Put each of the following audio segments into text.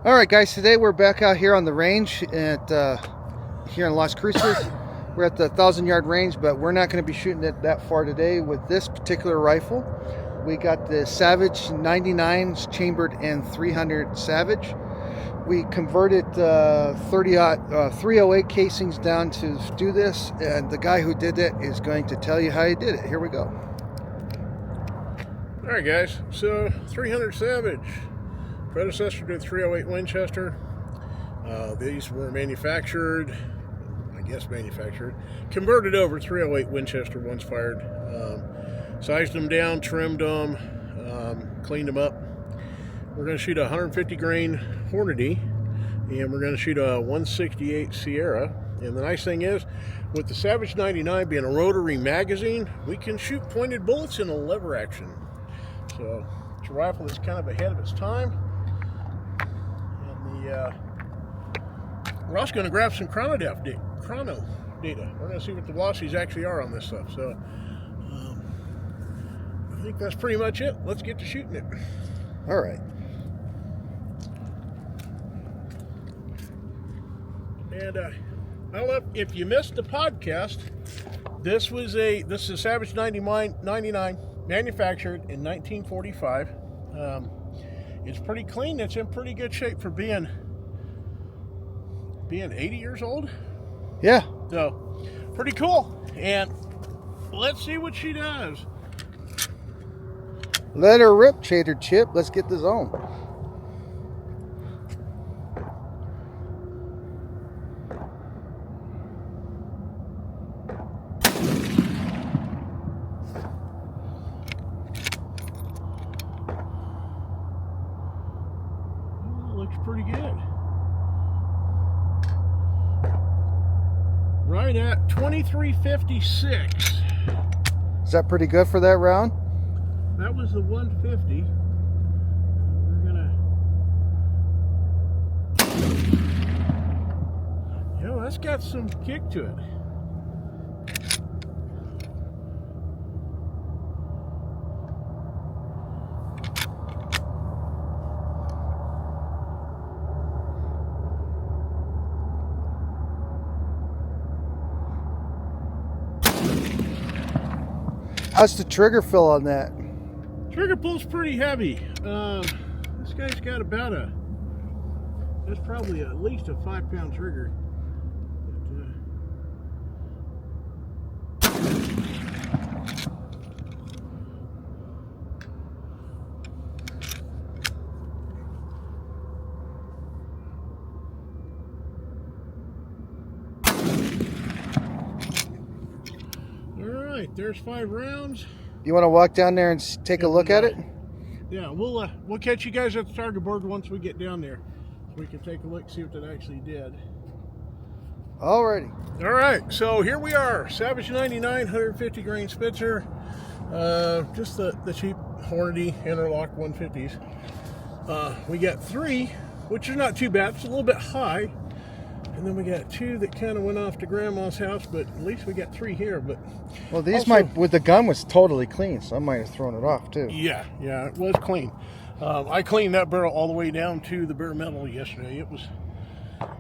All right, guys, today we're back out here on the range at here in Las Cruces. We're at the 1,000-yard range, but we're not going to be shooting it that far today with this particular rifle. We got the Savage 99s chambered in 300 Savage. We converted 308 casings down to do this, and the guy who did it is going to tell you how he did it. Here we go. All right, guys, so 300 Savage, predecessor to 308 Winchester. These were manufactured, converted over 308 Winchester once fired. Sized them down, trimmed them, cleaned them up. We're going to shoot a 150 grain Hornady, and we're going to shoot a 168 Sierra. And the nice thing is, with the Savage 99 being a rotary magazine, we can shoot pointed bullets in a lever action. So it's a rifle that's kind of ahead of its time. And we're also going to grab some chrono data. We're going to see what the velocities actually are on this stuff. So I think that's pretty much it. Let's get to shooting it. All right. And well, if you missed the podcast, this is a Savage 99, manufactured in 1945. It's pretty clean. It's in pretty good shape for being 80 years old. Yeah. So, pretty cool. And let's see what she does. Let her rip, Chater Chip. Let's get the zone. Looks pretty good. Right at 2356. Is that pretty good for that round? That was the 150. We're gonna, that's got some kick to it. How's the trigger feel on that? Trigger pull's pretty heavy. This guy's got about that's probably at least a 5-pound trigger. There's 5 rounds. You want to walk down there and take a look at it? Yeah, we'll catch you guys at the target board once we get down there. So we can take a look, see what that actually did. Alrighty. All right, so here we are. Savage 99, 150 grain Spitzer. Just the cheap Hornady interlock 150s. We got 3, which is not too bad. It's a little bit high. And then we got 2 that kind of went off to Grandma's house, but at least we got 3 here. But well, these also, with the gun was totally clean, so I might have thrown it off too. Yeah, it was clean. I cleaned that barrel all the way down to the bare metal yesterday.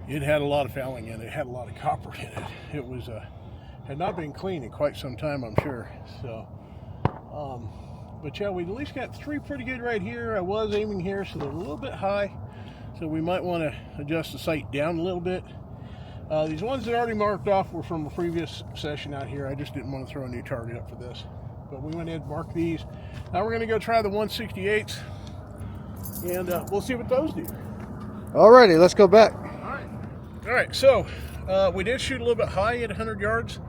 It had a lot of fouling in it. It had a lot of copper in it. It was had not been clean in quite some time, I'm sure. So, but yeah, we at least got 3 pretty good right here. I was aiming here, so they're a little bit high. So we might want to adjust the sight down a little bit. These ones that I already marked off were from a previous session out here. I just didn't want to throw a new target up for this. But we went ahead and marked these. Now we're going to go try the 168s. And we'll see what those do. Alrighty, let's go back. All right, so we did shoot a little bit high at 100 yards.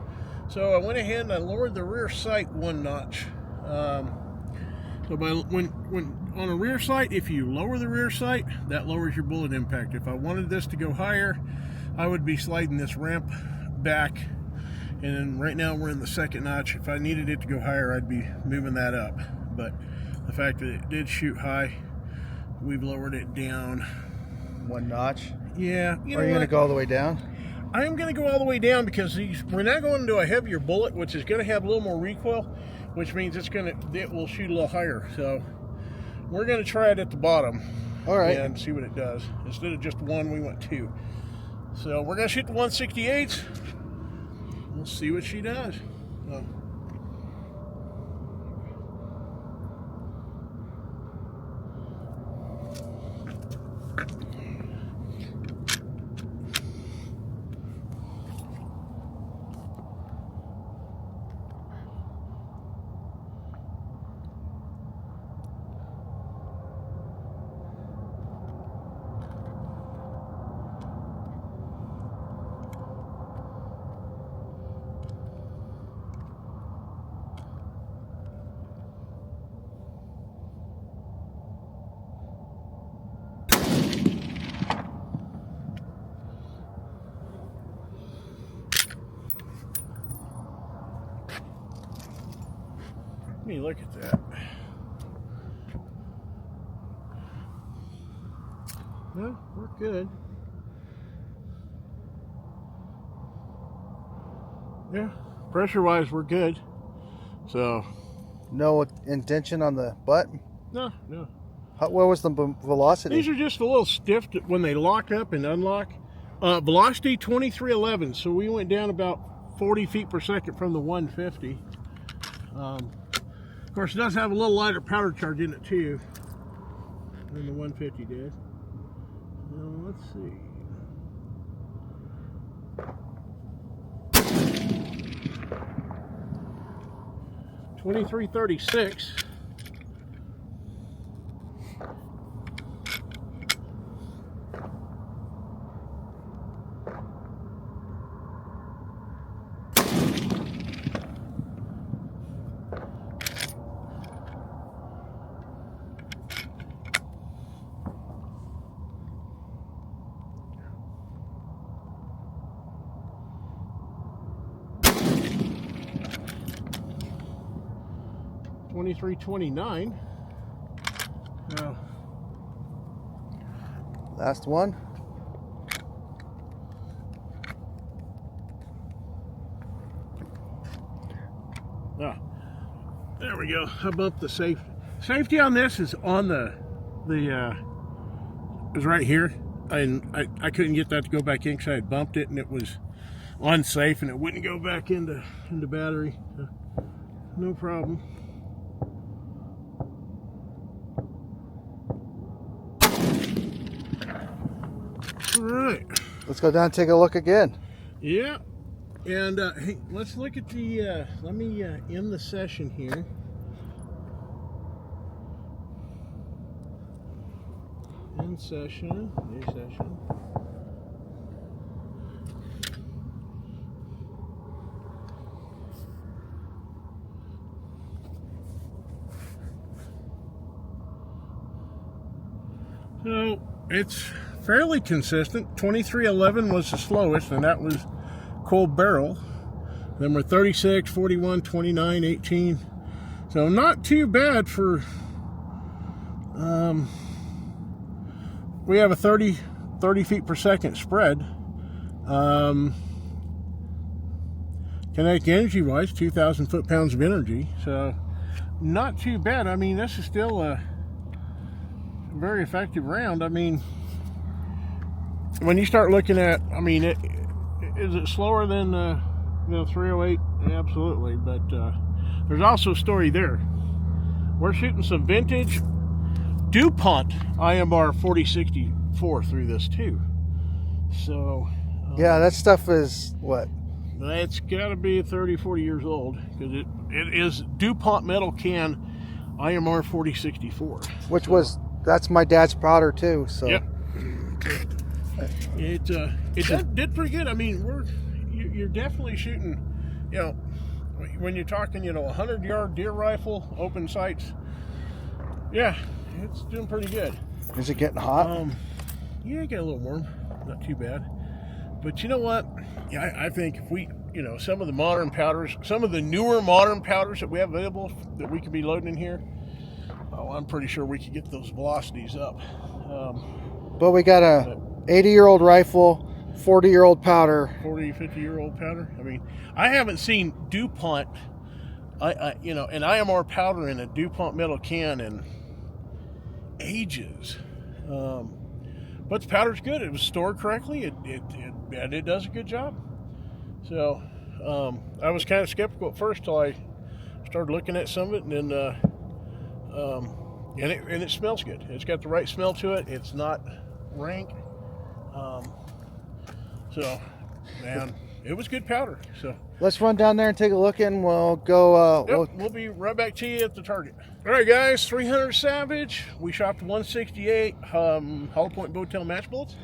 So I went ahead and I lowered the rear sight 1 notch. So when on a rear sight, if you lower the rear sight, that lowers your bullet impact. If I wanted this to go higher, I would be sliding this ramp back. And right now we're in the 2nd notch. If I needed it to go higher, I'd be moving that up. But the fact that it did shoot high, we've lowered it down 1 notch. Yeah. Are you going to go all the way down? I am going to go all the way down because we're now going into a heavier bullet, which is going to have a little more recoil, which means it will shoot a little higher. So we're going to try it at the bottom. All right. and see what it does. Instead of just 1, we went 2. So we're gonna shoot the 168s. We'll see what she does. 'Let me look at that. Well, we're good. Yeah, pressure-wise, we're good. So, No intention on the butt? no. What was the velocity? These are just a little stiff when they lock up and unlock. Velocity 2311, so we went down about 40 feet per second from the 150. Of course, it does have a little lighter powder charge in it too than the 150 did. Now, let's see. .2336. .2329. Now, Last one. There we go. I bumped the safety on this is on the is right here, and I couldn't get that to go back in because I had bumped it and it was unsafe and it wouldn't go back into battery. So, no problem. All right. Let's go down and take a look again. Yeah. And hey, let's look at the, let me end the session here. End session, new session. So it's fairly consistent. 2311 was the slowest, and that was cold barrel. Then we're 36, 41, 29, 18. So not too bad for, we have a 30 feet per second spread. Kinetic energy wise, 2,000 foot-pounds of energy. So not too bad. I mean, this is still a very effective round. I mean, when you start looking at, I mean, is it slower than 308? Absolutely, but there's also a story there. We're shooting some vintage DuPont IMR 4064 through this too. So Yeah, that stuff is what? it's got to be 30, 40 years old because it is DuPont metal can IMR 4064. Which was, that's my dad's powder too. So Yep. It did pretty good. I mean, you're definitely shooting, you know, when you're talking, you know, 100-yard deer rifle, open sights. Yeah, it's doing pretty good. Is it getting hot? Yeah, it got a little warm, not too bad. But you know what? Yeah, I think if we, you know, some of the modern powders, some of the newer modern powders that we have available that we could be loading in here, oh, I'm pretty sure we could get those velocities up. But we got a 80-year-old rifle, 40-year-old powder. 40, 50-year-old powder. I mean, I haven't seen DuPont, you know, an IMR powder in a DuPont metal can in ages. But the powder's good. It was stored correctly. It does a good job. So I was kind of skeptical at first till I started looking at some of it, and then and it smells good. It's got the right smell to it. It's not rank. So, man, it was good powder. So let's run down there and take a look, and we'll go. We'll be right back to you at the target. All right, guys, 300 Savage. We shot the 168 Hollow Point Bowtail match bullets,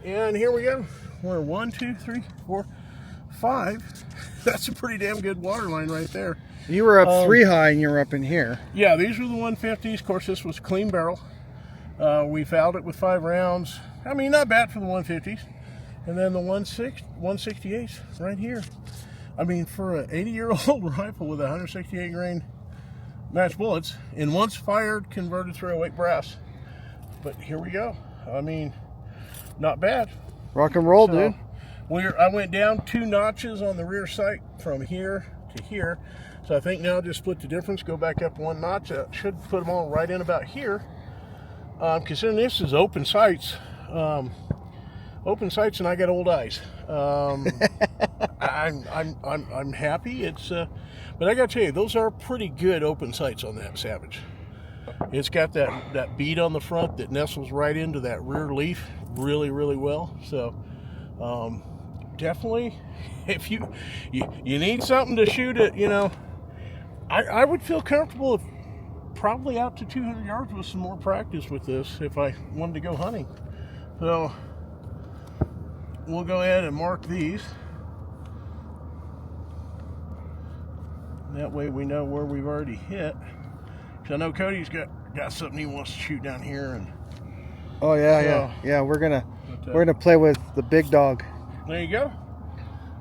and here we go. We're 1, 2, 3, 4, 5. That's a pretty damn good water line right there. You were up 3 high, and you were up in here. Yeah, these were the 150s. Of course, this was a clean barrel. We fouled it with 5 rounds. I mean, not bad for the 150s. And then the 168s right here. I mean, for an 80-year-old rifle with 168 grain match bullets, and once fired, converted 308 brass. But here we go. I mean, not bad. Rock and roll, dude. I went down 2 notches on the rear sight from here to here. So I think now I'll just split the difference, go back up 1 notch. That should put them all right in about here. Considering this is open sights, and I got old eyes. I'm happy. But I got to tell you, those are pretty good open sights on that Savage. It's got that bead on the front that nestles right into that rear leaf really, really well. So definitely, if you need something to shoot at, I would feel comfortable if probably out to 200 yards with some more practice with this if I wanted to go hunting. So we'll go ahead and mark these. That way we know where we've already hit. So I know Cody's got something he wants to shoot down here, and oh yeah, we're gonna play with the big dog. There you go.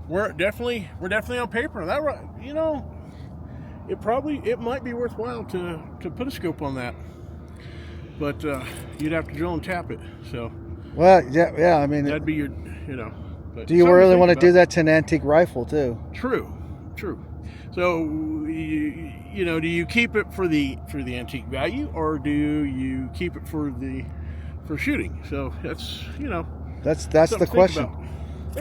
We're definitely on paper. That, it might be worthwhile to put a scope on that, but you'd have to drill and tap it. So well, yeah. I mean, that'd be your, But do you really want to do that to an antique rifle too? True. So do you keep it for the antique value, or do you keep it for shooting? So that's that's the question.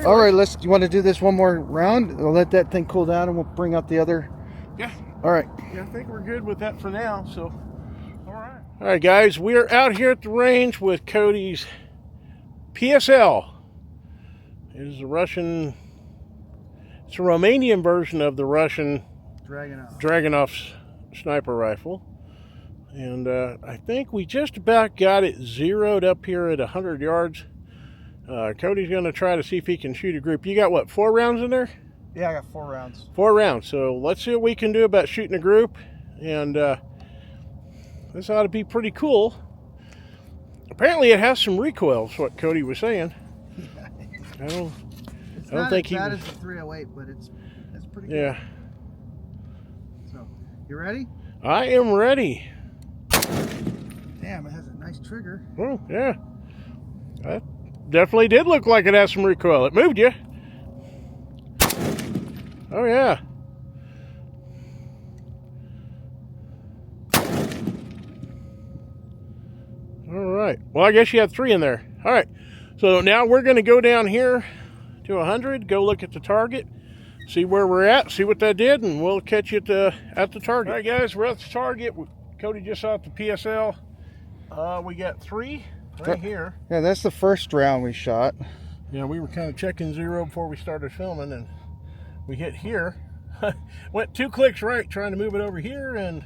All right, you want to do this one more round? We'll let that thing cool down, and we'll bring out the other. Yeah. All right. Yeah, I think we're good with that for now. So, all right, guys, we are out here at the range with Cody's PSL. It is it's a Romanian version of the Russian Dragunov sniper rifle. And I think we just about got it zeroed up here at 100 yards. Cody's going to try to see if he can shoot a group. You got, what, 4 rounds in there? Yeah, I got 4 rounds. 4 rounds. So let's see what we can do about shooting a group. And this ought to be pretty cool. Apparently it has some recoil, is what Cody was saying. I don't think he was... It's not as bad as the 308, but it's pretty good. Yeah. So, you ready? I am ready. Damn, it has a nice trigger. Oh, yeah. That definitely did look like it has some recoil. It moved you. Oh, yeah. All right. Well, I guess you had 3 in there. All right. So now we're going to go down here to 100, go look at the target, see where we're at, see what that did, and we'll catch you at the target. All right, guys, we're at the target. Cody just shot the PSL. We got 3 right here. Yeah, that's the first round we shot. Yeah, we were kind of checking zero before we started filming, and we hit here. Went 2 clicks right trying to move it over here, and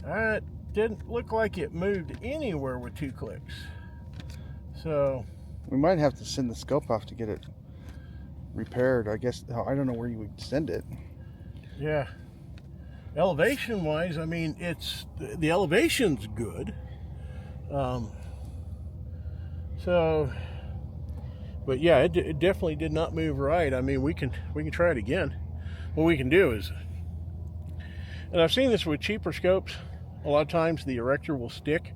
it didn't look like it moved anywhere with 2 clicks. So we might have to send the scope off to get it repaired. I guess I don't know where you would send it. Yeah, elevation wise, I mean, the elevation's good. But yeah, it definitely did not move right. I mean, we can try it again. What we can do is, and I've seen this with cheaper scopes, a lot of times the erector will stick,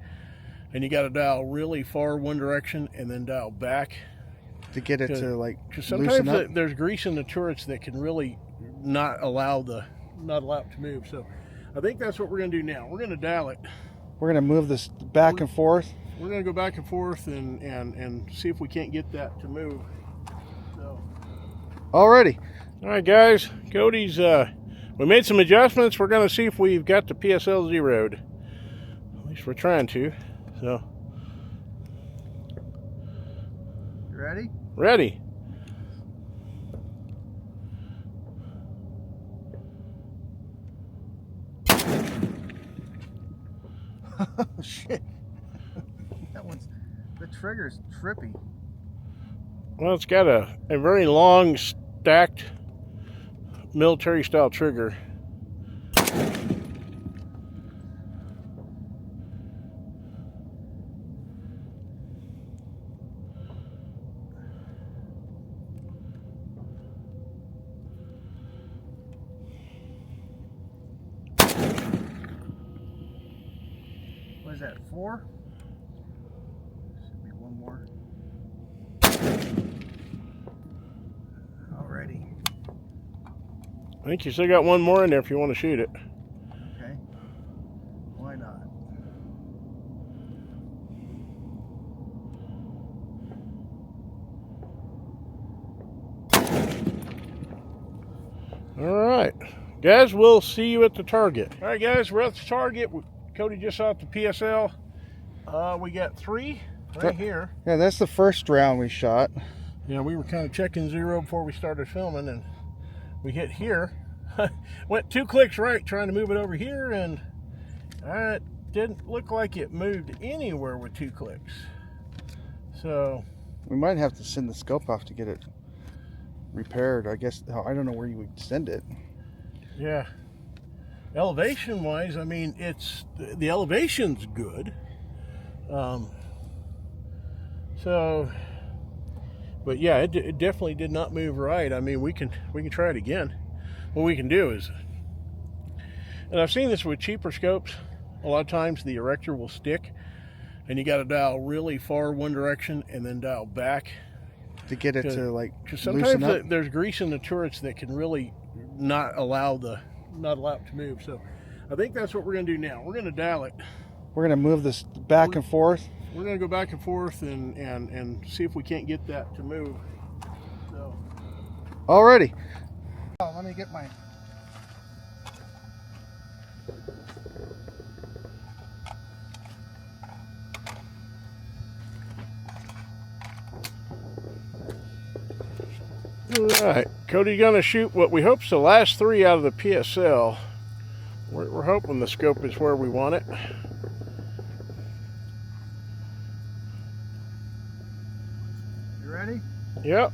and you got to dial really far one direction and then dial back to get it to like loosen up. Sometimes there's grease in the turrets that can really not allow it to move. So I think that's what we're going to do now. We're going to dial it. We're going to move this back and forth. we're gonna go back and forth and see if we can't get that to move. So. Alrighty. All right, guys. Cody's. We made some adjustments. We're gonna see if we've got the PSL zeroed. At least we're trying to. So. You ready? Ready. Oh shit. The trigger's trippy. Well, it's got a very long stacked military style trigger. What is that, 4? Should be one more. Alrighty. I think you still got one more in there if you want to shoot it. Okay. Why not? All right. Guys, we'll see you at the target. All right, guys, we're at the target. Cody just shot the PSL. We got 3 right here. Yeah, that's the first round we shot. Yeah, we were kind of checking zero before we started filming, and we hit here. Went 2 clicks right trying to move it over here, and it didn't look like it moved anywhere with 2 clicks. So we might have to send the scope off to get it repaired. I guess I don't know where you would send it. Yeah. Elevation wise, I mean, the elevation's good. But yeah, it definitely did not move right. I mean, we can try it again. What we can do is, and I've seen this with cheaper scopes, a lot of times the erector will stick and you got to dial really far one direction and then dial back to get it to like because loosen sometimes up. there's grease in the turrets that can really not allow it to move. So I think that's what we're going to do now. We're going to dial it. We're going to move this back and forth. We're going to go back and forth and see if we can't get that to move. So. Alrighty. Oh, let me get my... All right, Cody's going to shoot what we hope's the last 3 out of the PSL. We're hoping the scope is where we want it. You ready? Yep.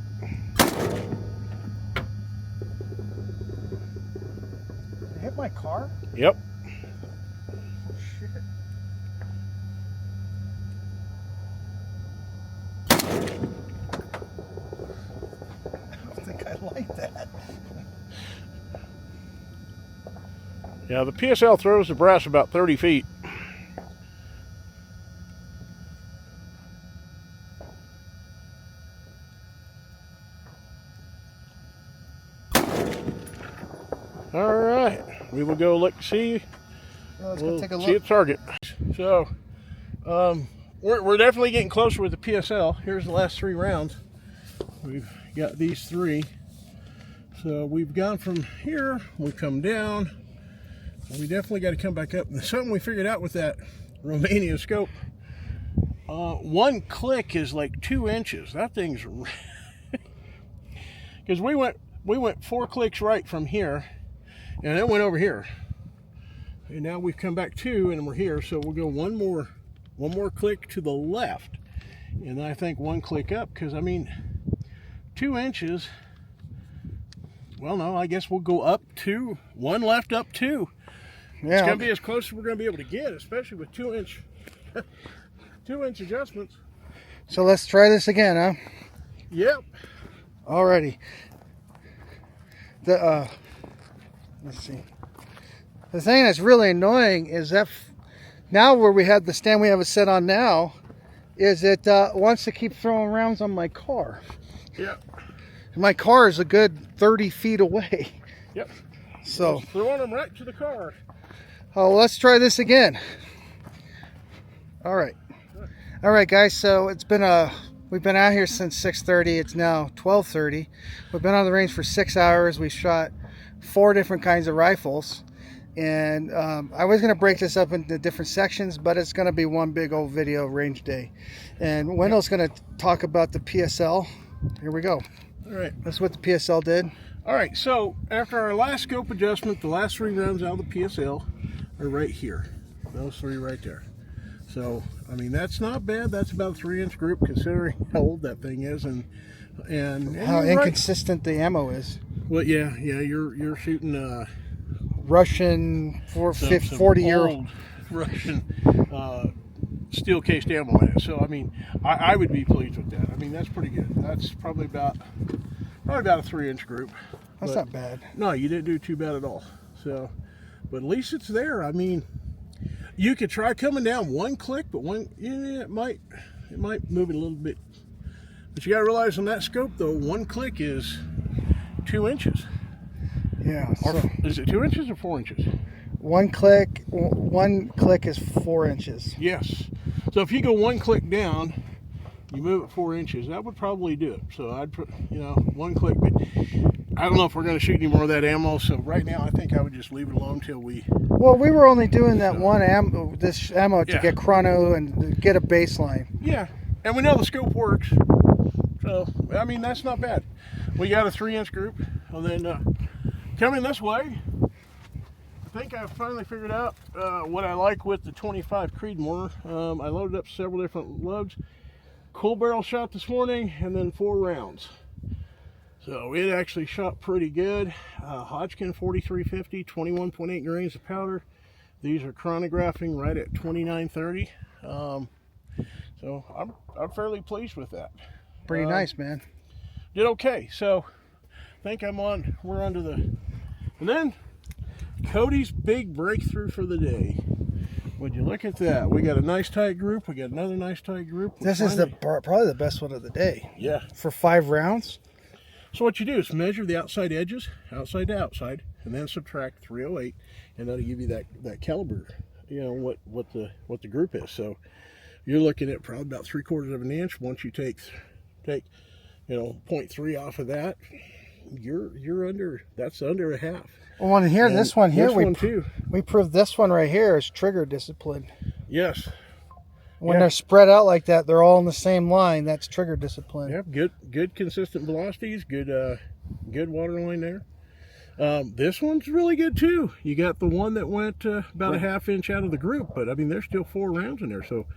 Did it hit my car? Yep. Oh, shit. I don't think I like that. Yeah, the PSL throws the brass about 30 feet. All right, we will go look, see. Let's We'll go take a see look. the target. So, we're definitely getting closer with the PSL. Here's the last 3 rounds. We've got these 3. So we've gone from here, we come down. We definitely got to come back up. And something we figured out with that Romania scope, 1 click is like 2 inches. That thing's because we went 4 clicks right from here, and it went over here. And now we've come back 2, and we're here. So we'll go one more click to the left, and I think 1 click up. Because I mean, 2 inches. Well, no, I guess we'll go up 2, 1 left, up 2. Yeah, It's going to be as close as we're going to be able to get, especially with 2-inch 2-inch adjustments. So let's try this again, huh? Yep. Alrighty. Let's see. The thing that's really annoying is that now where we have the stand we have it set on now, is it wants to keep throwing rounds on my car. Yep. My car is a good 30 feet away. Yep. So Just throwing them right to the car. let's try this again. All right. All right, guys. So we've been out here since 6:30. It's now 12:30. We've been on the range for 6 hours. We shot 4 different kinds of rifles, and I was going to break this up into different sections, but it's going to be one big old video range day. And Wendell's going to talk about the PSL. Here we go. All right. That's what the PSL did. All right. So after our last scope adjustment, the last 3 rounds out of the PSL are right here. Those 3 right there. So, I mean, that's not bad. That's about a 3-inch group considering how old that thing is and how inconsistent the ammo is. Well, yeah, you're shooting Russian 40-year-old Russian steel cased ammo in it. So, I mean, I would be pleased with that. I mean, that's pretty good. That's probably about a 3-inch group. That's not bad. No, you didn't do too bad at all. So, but at least it's there. I mean, you could try coming down 1 click, but it might move it a little bit. But you got to realize on that scope, though, 1 click is 2 inches. Yeah. Is it 2 inches or 4 inches? 1 click is 4 inches. Yes. So if you go 1 click down, you move it 4 inches. That would probably do it. So I'd put, 1 click, but I don't know if we're going to shoot any more of that ammo. So right now, I think I would just leave it alone till we. Well, we were only doing that this ammo to get chrono and get a baseline. Yeah, and we know the scope works. So I mean, that's not bad. We got a 3-inch group, and then coming this way, I think I finally figured out what I like with the 25 Creedmoor. I loaded up several different loads. Cool barrel shot this morning, and then 4 rounds. So it actually shot pretty good. Hodgkin 4350, 21.8 grains of powder. These are chronographing right at 2930. So I'm fairly pleased with that. Pretty nice, man. Did okay. So I think we're under the, and then Cody's big breakthrough for the day. Would you look at that? We got a nice tight group. We got another nice tight group. This is probably the best one of the day. Yeah. For 5 rounds. So what you do is measure the outside edges, outside to outside, and then subtract 308, and that'll give you that caliber. What the group is. So you're looking at probably about 3/4 of an inch. Once you take 0.3 off of that, you're under. That's under a half. Well, and here, this one here, too. We proved this one right here is trigger discipline. Yes. When they're spread out like that, they're all in the same line. That's trigger discipline. Yeah, good consistent velocities, good water line there. This one's really good too. You got the one that went about a ½ inch out of the group, but I mean there's still 4 rounds in there. So,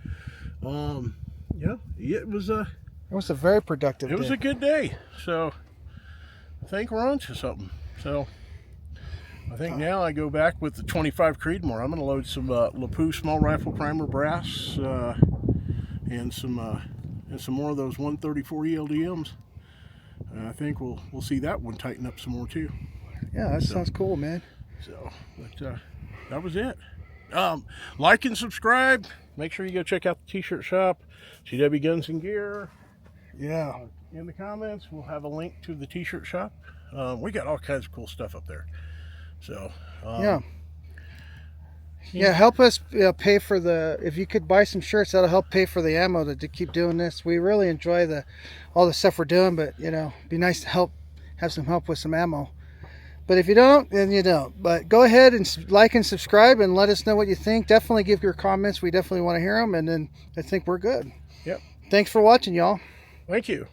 it was a very productive. It was a good day. So I think we're on to something. So I think now I go back with the 25 Creedmoor. I'm going to load some Lapua small rifle primer brass and some more of those 134 ELDMs. I think we'll see that one tighten up some more too. Yeah, that sounds cool, man. So, but that was it. Like and subscribe. Make sure you go check out the t-shirt shop, CW Guns and Gear. Yeah. In the comments, we'll have a link to the t-shirt shop. We got all kinds of cool stuff up there. So help us pay for if you could buy some shirts, that'll help pay for the ammo to keep doing this. We really enjoy all the stuff we're doing, but be nice to have some help with some ammo. But if you don't, then you don't. But go ahead and like and subscribe and let us know what you think. Definitely give your comments. We definitely want to hear them, and then I think we're good. Yep. Thanks for watching, y'all. Thank you.